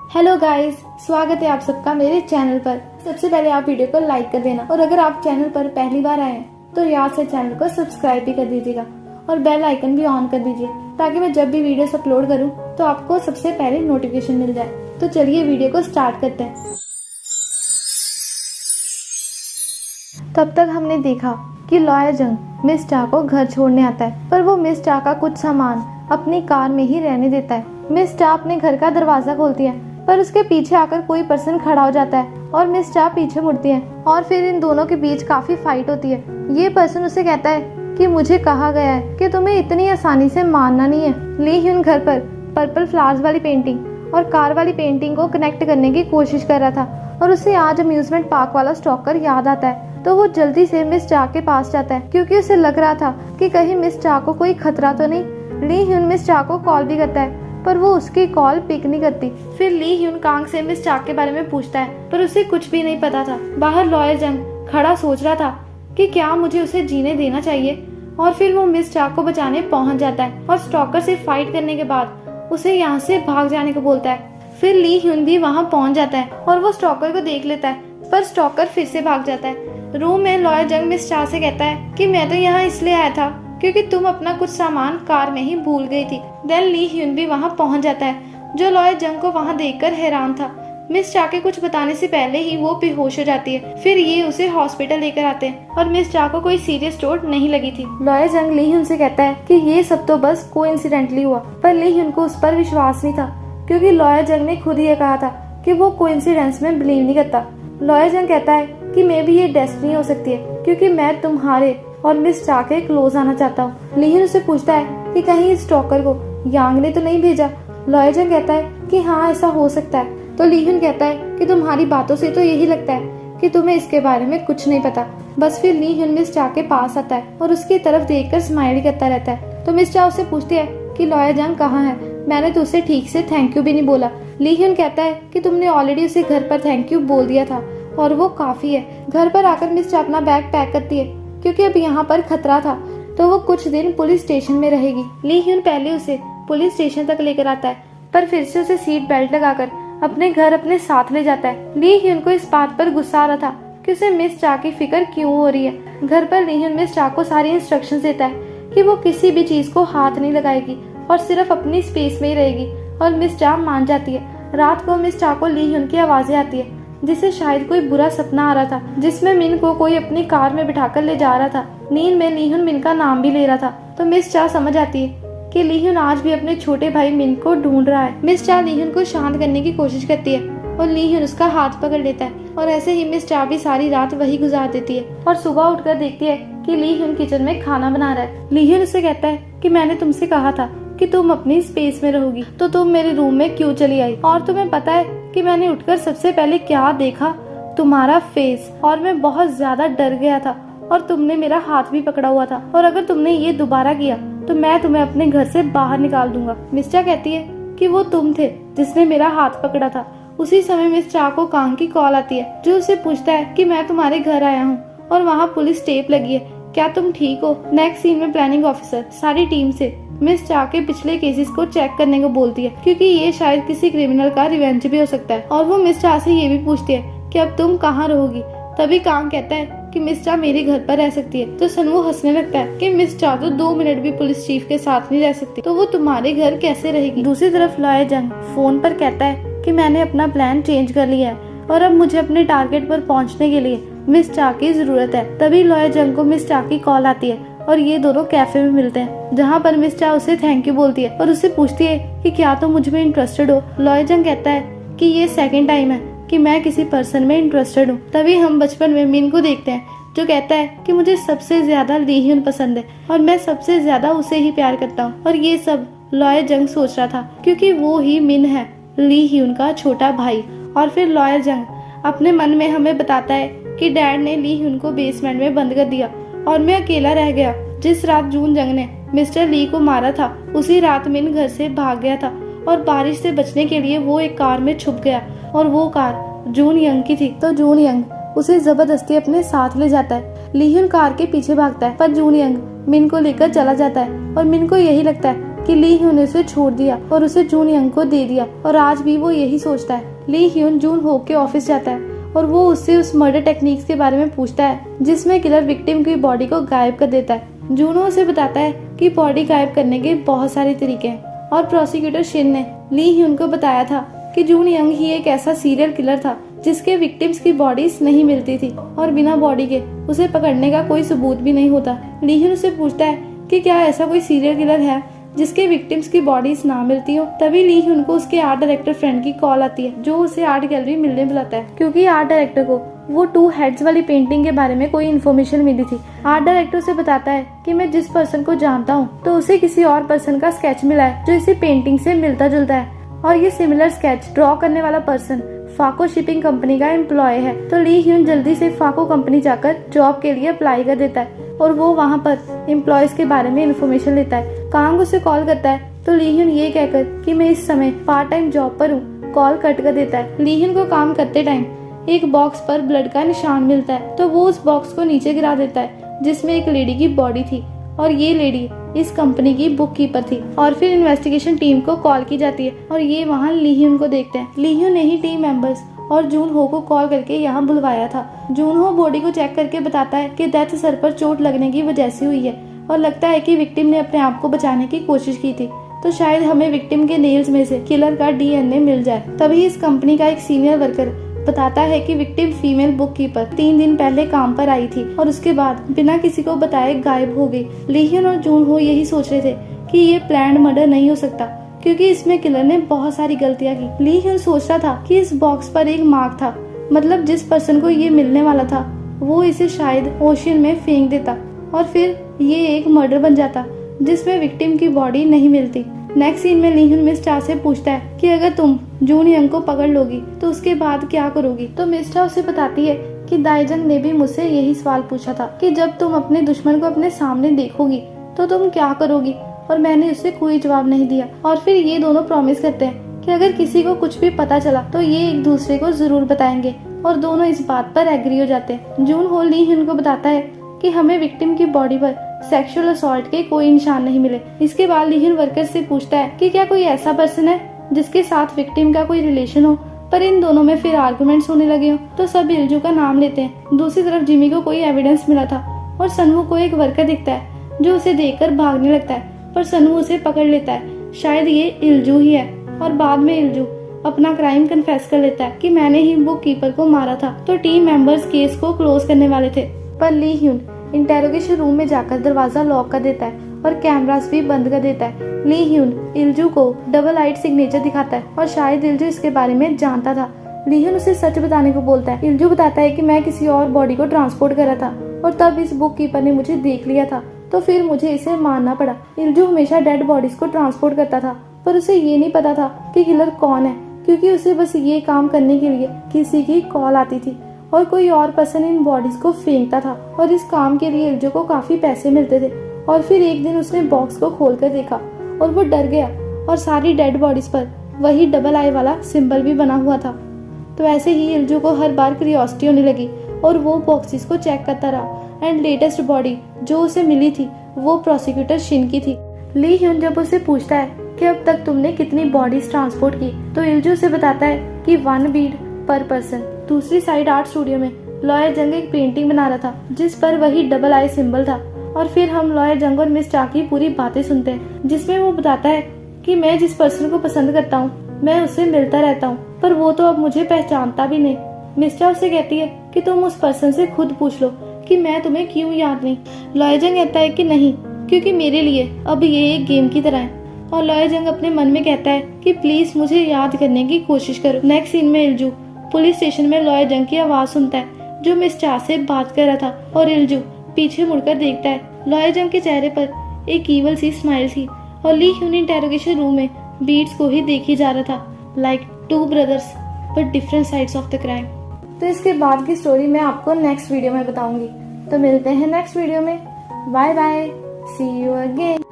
Hello guys, स्वागत है आप सबका मेरे चैनल पर। सबसे पहले आप वीडियो को लाइक कर देना और अगर आप चैनल पर पहली बार आए हैं तो याद से चैनल को सब्सक्राइब भी कर दीजिएगा और बेल आइकन भी ऑन कर दीजिए ताकि मैं जब भी वीडियोस अपलोड करूं तो आपको सबसे पहले नोटिफिकेशन मिल जाए। तो चलिए वीडियो को स्टार्ट करते हैं। तब तक हमने देखा कि लॉयर जंग मिस चा को घर छोड़ने आता है, पर वो मिस चा का कुछ सामान अपनी कार में ही रहने देता है। मिस चा अपने घर का दरवाजा खोलती है पर उसके पीछे आकर कोई पर्सन खड़ा हो जाता है और मिस चा पीछे मुड़ती है और फिर इन दोनों के बीच काफी फाइट होती है। ये पर्सन उसे कहता है कि मुझे कहा गया है कि तुम्हें इतनी आसानी से मारना नहीं है। ली ह्यून घर पर पर्पल फ्लावर्स वाली पेंटिंग और कार वाली पेंटिंग को कनेक्ट करने की कोशिश कर रहा था और उसे आज अम्यूजमेंट पार्क वाला स्टॉकर याद आता है, तो वो जल्दी से मिस चा के पास जाता है क्योंकि उसे लग रहा था कि कहीं मिस चा को कोई खतरा तो नहीं। ली ह्यून मिस चा को कॉल भी करता है पर वो उसकी कॉल पिक नहीं करती। फिर ली ह्यून कांग से मिस चा के बारे में पूछता है पर उसे कुछ भी नहीं पता था। बाहर लॉयर जंग खड़ा सोच रहा था कि क्या मुझे उसे जीने देना चाहिए और फिर वो मिस चा को बचाने पहुंच जाता है और स्टॉकर से फाइट करने के बाद उसे यहाँ से भाग जाने को बोलता है। फिर ली ह्यून भी वहाँ पहुंच जाता है और वो स्टॉकर को देख लेता है पर स्टॉकर फिर से भाग जाता है। रूम में लॉयर जंग मिस चा से कहता है कि मैं तो यहाँ इसलिए आया था क्योंकि तुम अपना कुछ सामान कार में ही भूल गई थी। देन ली ह्यून भी वहाँ पहुँच जाता है जो लॉयर जंग को वहाँ देखकर हैरान था। मिस चा के कुछ बताने से पहले ही वो बेहोश हो जाती है। फिर ये उसे हॉस्पिटल लेकर आते हैं और मिस चा को कोई सीरियस चोट नहीं लगी थी। लॉयर जंग ली ह्यून से कहता है कि ये सब तो बस कोइंसिडेंटली हुआ, पर ली ह्यून को उस पर विश्वास नहीं था क्योंकि लॉयर जंग ने खुद ये कहा था कि वो कोइंसिडेंस में बिलीव नहीं करता। लॉयर जंग कहता है कि मे भी ये डेस्टिनी हो सकती है क्योंकि मैं तुम्हारे और मिस चा के क्लोज आना चाहता हूँ। ली ह्यून उससे पूछता है कि कहीं इस स्टॉकर को यांग ने तो नहीं भेजा। लॉयर जंग कहता है कि हाँ ऐसा हो सकता है। तो ली ह्यून कहता है कि तुम्हारी बातों से तो यही लगता है कि तुम्हें इसके बारे में कुछ नहीं पता। बस फिर ली ह्यून मिस चा के पास आता है और उसकी तरफ देखकर स्माइल करता रहता है। तो मिस चा उससे पूछती है कि लॉयर जंग कहाँ है, मैंने तो उसे ठीक से थैंक यू भी नहीं बोला। ली ह्यून कहता है कि तुमने ऑलरेडी उसे घर पर थैंक यू बोल दिया था और वो काफी है। घर पर आकर मिस चा अपना बैग पैक करती है क्योंकि अब यहाँ पर खतरा था तो वो कुछ दिन पुलिस स्टेशन में रहेगी। ली ह्यून पहले उसे पुलिस स्टेशन तक लेकर आता है पर फिर से उसे सीट बेल्ट लगाकर अपने घर अपने साथ ले जाता है। ली ह्यून को इस बात पर गुस्सा आ रहा था कि उसे मिस चा की फिक्र क्यों हो रही है। घर पर ली ह्यून मिस चा को सारी इंस्ट्रक्शंस देता है कि वो किसी भी चीज को हाथ नहीं लगाएगी और सिर्फ अपनी स्पेस में ही रहेगी और मिस चा मान जाती है। रात को मिस चा को ली ह्यून की आवाजें आती है जिसे शायद कोई बुरा सपना आ रहा था जिसमें मिन को कोई अपनी कार में बिठाकर ले जा रहा था। नींद में ली ह्यून मिन का नाम भी ले रहा था तो मिस चा समझ आती है कि ली ह्यून आज भी अपने छोटे भाई मिन को ढूंढ रहा है। मिस चा ली ह्यून को शांत करने की कोशिश करती है और ली ह्यून उसका हाथ पकड़ लेता है और ऐसे ही मिस चा भी सारी रात वही गुजार देती है और सुबह उठकर देखती है कि ली ह्यून किचन में खाना बना रहा है। ली ह्यून उससे कहता है कि मैंने तुमसे कहा था कि तुम अपनी स्पेस में रहोगी तो तुम मेरे रूम में क्यों चली आई, और तुम्हें पता है कि मैंने उठकर सबसे पहले क्या देखा, तुम्हारा फेस, और मैं बहुत ज्यादा डर गया था और तुमने मेरा हाथ भी पकड़ा हुआ था और अगर तुमने ये दोबारा किया तो मैं तुम्हें अपने घर से बाहर निकाल दूंगा। मिस चा कहती है कि वो तुम थे जिसने मेरा हाथ पकड़ा था। उसी समय मिस चा को कांग की कॉल आती है जो उसे पूछता है कि मैं तुम्हारे घर आया हूँ और वहाँ पुलिस टेप लगी है, क्या तुम ठीक हो। नेक्स्ट सीन में प्लानिंग ऑफिसर सारी टीम से मिस चा के पिछले केसेस को चेक करने को बोलती है क्योंकि ये शायद किसी क्रिमिनल का रिवेंज भी हो सकता है और वो मिस चा से ये भी पूछती है कि अब तुम कहाँ रहोगी। तभी कांग कहता है कि मिस चा मेरे घर पर रह सकती है तो सनवो हंसने लगता है कि मिस चा तो 2 मिनट भी पुलिस चीफ के साथ नहीं रह सकती तो वो तुम्हारे घर कैसे रहेगी। दूसरी तरफ लॉयर जंग फोन पर कहता है कि मैंने अपना प्लान चेंज कर लिया है और अब मुझे अपने टारगेट पर पहुंचने के लिए मिस चा की जरूरत है। तभी लॉयर जंग को मिस चा की कॉल आती है और ये दोनों कैफे में मिलते हैं जहाँ पर मिस चा उसे थैंक यू बोलती है और उससे पूछती है कि क्या तुम मुझ में इंटरेस्टेड हो। लॉयर जंग कहता है कि ये सेकंड टाइम है कि मैं किसी पर्सन में इंटरेस्टेड हूँ। तभी हम बचपन में मिन को देखते हैं जो कहता है कि मुझे सबसे ज्यादा ली ह्यून पसंद है और मैं सबसे ज्यादा उसे ही प्यार करता हूँ। और ये सब लॉयर जंग सोच रहा था क्योंकि वो ही मिन है, ली ह्यून का छोटा भाई। और फिर लॉयर जंग अपने मन में हमें बताता है कि डैड ने ली ह्यून को बेसमेंट में बंद कर दिया और मैं अकेला रह गया। जिस रात जून जंग ने मिस्टर ली को मारा था उसी रात मिन घर से भाग गया था और बारिश से बचने के लिए वो एक कार में छुप गया और वो कार जून यंग की थी तो जून यंग उसे जबरदस्ती अपने साथ ले जाता है। ली ह्यून कार के पीछे भागता है पर जून यंग मिन को लेकर चला जाता है और मिन को यही लगता है कि ली ह्यून ने उसे छोड़ दिया और उसे जून यंग को दे दिया, और आज भी वो यही सोचता है। ली ह्यून जून हो के ऑफिस जाता है और वो उससे उस मर्डर टेक्निक्स के बारे में पूछता है जिसमें किलर विक्टिम की बॉडी को गायब कर देता है। जूनो उसे बताता है कि बॉडी गायब करने के बहुत सारे तरीके हैं और प्रोसिक्यूटर शिन ने ली ह्यून को बताया था कि जून यंग ही एक ऐसा सीरियल किलर था जिसके विक्टिम्स की बॉडीज नहीं मिलती थी और बिना बॉडी के उसे पकड़ने का कोई सबूत भी नहीं होता। ली ह्यून उसे पूछता है कि क्या ऐसा कोई सीरियल किलर है जिसके विक्टिम्स की बॉडीज ना मिलती हो। तभी ली ह्यून को उसके आर्ट डायरेक्टर फ्रेंड की कॉल आती है जो उसे आर्ट गैलरी मिलने बुलाता है, क्योंकि आर्ट डायरेक्टर को वो 2 हेड्स वाली पेंटिंग के बारे में कोई इन्फॉर्मेशन मिली थी। आर्ट डायरेक्टर उसे बताता है कि मैं जिस पर्सन को जानता हूँ तो उसे किसी और पर्सन का स्केच मिला है जो इसी पेंटिंग से मिलता जुलता है, और ये सिमिलर स्केच ड्रॉ करने वाला पर्सन फाको शिपिंग कंपनी का एम्प्लॉय है। तो ली ह्यून जल्दी से फाको कंपनी जाकर जॉब के लिए अप्लाई कर देता है और वो वहाँ पर एम्प्लॉयज के बारे में इन्फॉर्मेशन लेता है। कांग उसे कॉल करता है तो ली ह्यून ये कहकर कि मैं इस समय पार्ट टाइम जॉब पर हूँ, कॉल कट कर देता है। ली ह्यून को काम करते टाइम एक बॉक्स पर ब्लड का निशान मिलता है तो वो उस बॉक्स को नीचे गिरा देता है जिसमें एक लेडी की बॉडी थी, और ये लेडी इस कंपनी की बुक कीपर थी। और फिर इन्वेस्टिगेशन टीम को कॉल की जाती है और ये वहाँ ली ह्यून को देखते हैं। ली ह्यून ने ही टीम मेंबर्स और जून हो को कॉल करके यहाँ बुलवाया था। जून हो बॉडी को चेक करके बताता है कि डेथ सर पर चोट लगने की वजह से हुई है और लगता है कि विक्टिम ने अपने आप को बचाने की कोशिश की थी, तो शायद हमें विक्टिम के नेल्स में से किलर का डीएनए मिल जाए। तभी इस कंपनी का एक सीनियर वर्कर बताता है कि विक्टिम फीमेल बुक कीपर 3 दिन पहले काम पर आई थी और उसके बाद बिना किसी को बताए गायब हो गई। ली ह्यून और जून हो यही सोच रहे थे कि ये प्लान्ड मर्डर नहीं हो सकता क्योंकि इसमें किलर ने बहुत सारी गलतियां की। ली ह्यून सोच रहा था कि इस बॉक्स पर एक मार्क था, मतलब जिस पर्सन को ये मिलने वाला था वो इसे शायद ओशियन में फेंक देता और फिर ये एक मर्डर बन जाता जिसमें विक्टिम की बॉडी नहीं मिलती। नेक्स्ट सीन में ली ह्यून मिस चा से पूछता है कि अगर तुम जून यंग को पकड़ लोगी तो उसके बाद क्या करोगी। तो मिस चा उसे बताती है कि दाइजंग ने भी मुझसे यही सवाल पूछा था कि जब तुम अपने दुश्मन को अपने सामने देखोगी तो तुम क्या करोगी, और मैंने उससे कोई जवाब नहीं दिया। और फिर ये दोनों प्रॉमिस करते हैं कि अगर किसी को कुछ भी पता चला तो ये एक दूसरे को जरूर बताएंगे, और दोनों इस बात पर एग्री हो जाते हैं। जून हो ली ह्यून को बताता है कि हमें विक्टिम की बॉडी पर सेक्सुअल असॉल्ट के कोई निशान नहीं मिले। इसके बाद ली ह्यून वर्कर से पूछता है कि क्या कोई ऐसा पर्सन है जिसके साथ विक्टिम का कोई रिलेशन हो, पर इन दोनों में फिर आर्गुमेंट्स होने लगे हो। तो सब इल्जू का नाम लेते हैं। दूसरी तरफ जिमी को कोई एविडेंस मिला था और सनवू को एक वर्कर दिखता है जो उसे देखकर भागने लगता है, पर सनवू उसे पकड़ लेता है, शायद ये इल्जू ही है। और बाद में इल्जू अपना क्राइम कन्फेस कर लेता है कि मैंने ही बुक कीपर को मारा था। तो टीम मेंबर्स केस को क्लोज करने वाले थे, पर ली ह्यून इंटेरोगेशन रूम में जाकर दरवाजा लॉक कर देता है और कैमरास भी बंद कर देता है। ली ह्यून इल्जू को डबल आइट सिग्नेचर दिखाता है और शायद इल्जू इसके बारे में जानता था। ली ह्यून उसे सच बताने को बोलता है। इल्जू बताता है कि मैं किसी और बॉडी को ट्रांसपोर्ट कर रहा था और तब इस बुक कीपर ने मुझे देख लिया था, तो फिर मुझे इसे मारना पड़ा। इल्जू हमेशा डेड बॉडीज को ट्रांसपोर्ट करता था, पर उसे ये नहीं पता था कि किलर कौन है, क्योंकि उसे बस ये काम करने के लिए किसी की कॉल आती थी और कोई और पर्सन इन बॉडीज को फेंकता था, और इस काम के लिए इल्जू को काफी पैसे मिलते थे। और फिर एक दिन उसने बॉक्स को खोलकर देखा और वो डर गया, और सारी डेड बॉडीज पर वही डबल आई वाला सिंबल भी बना हुआ था। तो ऐसे ही इल्जू को हर बार क्यूरियोसिटी होने लगी और वो बॉक्सेस को चेक करता रहा। एंड लेटेस्ट बॉडी जो उसे मिली थी वो प्रोसिक्यूटर शिन की थी। ली ह्यून जब उसे पूछता है कि अब तक तुमने कितनी बॉडीज ट्रांसपोर्ट की, तो इल्जू से बताता है कि 1 बीड पर पर्सन। दूसरी साइड आर्ट स्टूडियो में लॉयर जंग एक पेंटिंग बना रहा था जिस पर वही डबल आई सिंबल था, और फिर हम लॉयर जंग और मिस चा की पूरी बातें सुनते हैं जिसमें वो बताता है कि मैं जिस पर्सन को पसंद करता हूँ मैं उससे मिलता रहता हूँ, पर वो तो अब मुझे पहचानता भी नहीं। मिस चा उससे कहती है कि तुम उस पर्सन से खुद पूछ लो कि मैं तुम्हें क्यों याद नहीं। लॉयर जंग कहता है कि नहीं, क्योंकि मेरे लिए अब ये एक गेम की तरह है। और लॉयर जंग अपने मन में कहता है कि प्लीज मुझे याद करने की कोशिश करो। नेक्स्ट सीन में इल्जू पुलिस स्टेशन में लॉयर जंग की आवाज सुनता है जो मिस चा से बात कर रहा था, और इल्जू पीछे मुड़कर देखता है। लॉयर जंग के चेहरे पर एक ईवल सी स्माइल थी और ली ह्यून इंटेरोगेशन रूम में बीट्स को ही देखी जा रहा था, like 2 brothers but different sides of the crime. तो इसके बाद की स्टोरी मैं आपको नेक्स्ट वीडियो में बताऊंगी। तो मिलते हैं नेक्स्ट वीडियो में। Bye bye, see you again.